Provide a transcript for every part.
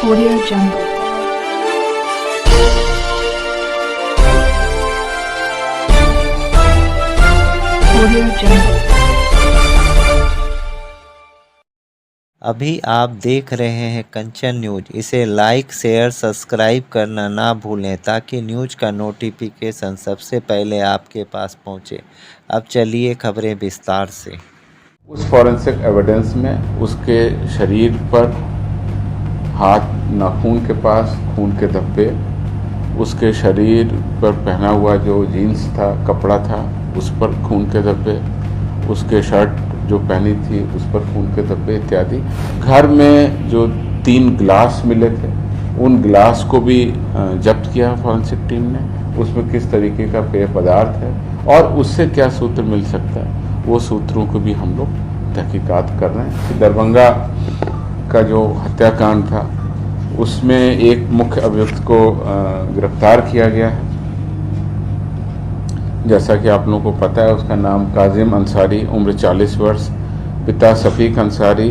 Audio Jungle. Audio Jungle. अभी आप देख रहे हैं कंचन न्यूज। इसे लाइक शेयर सब्सक्राइब करना ना भूलें ताकि न्यूज का नोटिफिकेशन सबसे पहले आपके पास पहुंचे। अब चलिए खबरें विस्तार से। उस फॉरेंसिक एविडेंस में उसके शरीर पर हाथ नाखून के पास खून के धब्बे, उसके शरीर पर पहना हुआ जो जीन्स था कपड़ा था उस पर खून के धब्बे, उसके शर्ट जो पहनी थी उस पर खून के धब्बे इत्यादि। घर में जो 3 गिलास मिले थे उन गिलास को भी जब्त किया फॉरेंसिक टीम ने। उसमें किस तरीके का पेय पदार्थ है और उससे क्या सूत्र मिल सकता है वो सूत्रों को भी हम लोग तहकीकात कर रहे हैं। दरभंगा का जो हत्याकांड था उसमें एक मुख्य अभियुक्त को गिरफ्तार किया गया है। जैसा कि आप लोगों को पता है उसका नाम काजिम अंसारी, उम्र 40 वर्ष, पिता सफ़ीक अंसारी,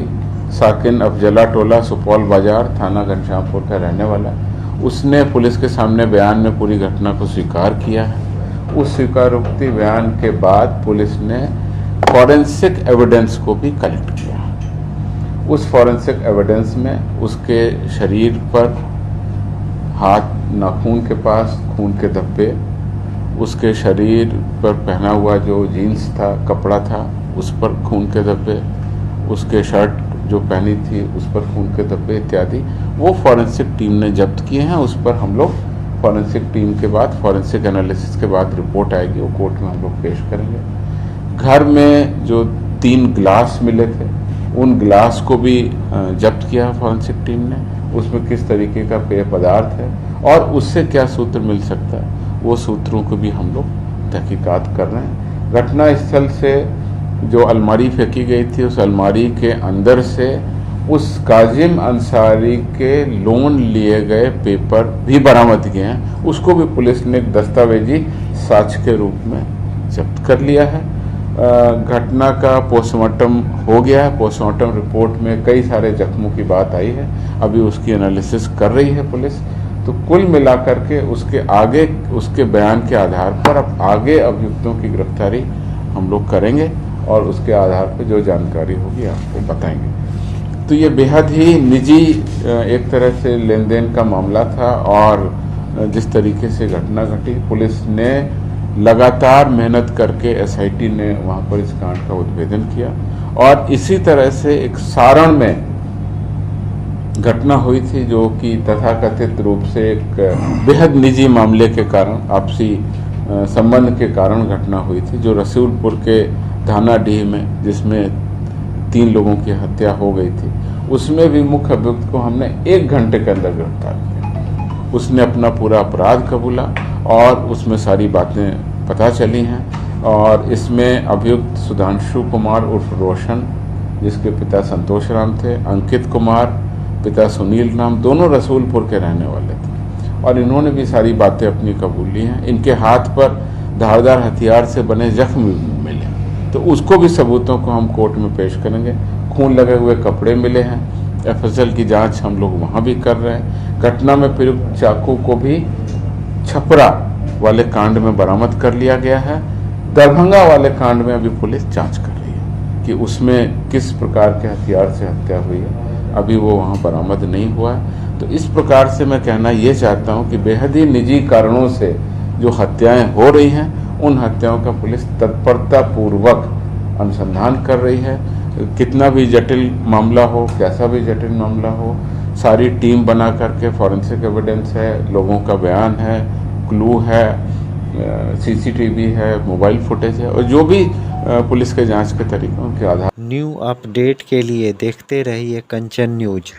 साकिन अफजला टोला, सुपौल बाजार, थाना घनश्यामपुर का रहने वाला है। उसने पुलिस के सामने बयान में पूरी घटना को स्वीकार किया है। उस स्वीकारोक्ति बयान के बाद पुलिस ने फॉरेंसिक एविडेंस को भी कलेक्ट किया। उस फॉरेंसिक एविडेंस में उसके शरीर पर हाथ नाखून के पास खून के धब्बे, उसके शरीर पर पहना हुआ जो जीन्स था कपड़ा था उस पर खून के धब्बे, उसके शर्ट जो पहनी थी उस पर खून के धब्बे इत्यादि वो फॉरेंसिक टीम ने जब्त किए हैं। उस पर हम लोग फॉरेंसिक टीम के बाद फॉरेंसिक एनालिसिस के बाद रिपोर्ट आएगी, वो कोर्ट में हम लोग पेश करेंगे। घर में जो 3 गिलास मिले थे उन गिलास को भी जब्त किया फॉरेंसिक टीम ने। उसमें किस तरीके का पेय पदार्थ है और उससे क्या सूत्र मिल सकता है वो सूत्रों को भी हम लोग तहकीकात कर रहे हैं। घटना स्थल से जो अलमारी फेंकी गई थी उस अलमारी के अंदर से उस काजिम अंसारी के लोन लिए गए पेपर भी बरामद किए हैं। उसको भी पुलिस ने एक दस्तावेजी साक्ष्य के रूप में जब्त कर लिया है। घटना का पोस्टमार्टम हो गया है। पोस्टमार्टम रिपोर्ट में कई सारे जख्मों की बात आई है, अभी उसकी एनालिसिस कर रही है पुलिस। तो कुल मिलाकर के उसके आगे उसके बयान के आधार पर अब आगे अभियुक्तों की गिरफ्तारी हम लोग करेंगे और उसके आधार पर जो जानकारी होगी आपको बताएंगे। तो ये बेहद ही निजी एक तरह से लेन देन का मामला था और जिस तरीके से घटना घटी पुलिस ने लगातार मेहनत करके एसआईटी ने वहाँ पर इस कांड का उद्भेदन किया और इसी तरह से एक सारण में घटना हुई थी जो कि तथाकथित रूप से एक बेहद निजी मामले के कारण, आपसी संबंध के कारण घटना हुई थी, जो रसूलपुर के धानाडीह में जिसमें 3 लोगों की हत्या हो गई थी। उसमें भी मुख्य अभियुक्त को हमने 1 घंटे के अंदर गिरफ्तार किया। उसने अपना पूरा अपराध कबूला और उसमें सारी बातें पता चली हैं। और इसमें अभियुक्त सुधांशु कुमार उर्फ रोशन जिसके पिता संतोष राम थे, अंकित कुमार पिता सुनील राम, दोनों रसूलपुर के रहने वाले थे और इन्होंने भी सारी बातें अपनी कबूल ली हैं। इनके हाथ पर धारदार हथियार से बने जख्म मिले, तो उसको भी सबूतों को हम कोर्ट में पेश करेंगे। खून लगे हुए कपड़े मिले हैं, एफएसएल की जांच हम लोग वहाँ भी कर रहे हैं। घटना में प्रयुक्त चाकू को भी छपरा वाले कांड में बरामद कर लिया गया है। दरभंगा वाले कांड में अभी पुलिस जाँच कर रही है कि उसमें किस प्रकार के हथियार से हत्या हुई है, अभी वो वहाँ बरामद नहीं हुआ है। तो इस प्रकार से मैं कहना ये चाहता हूँ कि बेहद ही निजी कारणों से जो हत्याएं हो रही हैं उन हत्याओं का पुलिस तत्परता पूर्वक अनुसंधान कर रही है। कितना भी जटिल मामला हो, कैसा भी जटिल मामला हो, सारी टीम बना करके फॉरेंसिक एविडेंस है, लोगों का बयान है, क्लू है, सीसीटीवी है, मोबाइल फुटेज है और जो भी पुलिस के जांच के तरीकों के आधार। न्यू अपडेट के लिए देखते रहिए कंचन न्यूज।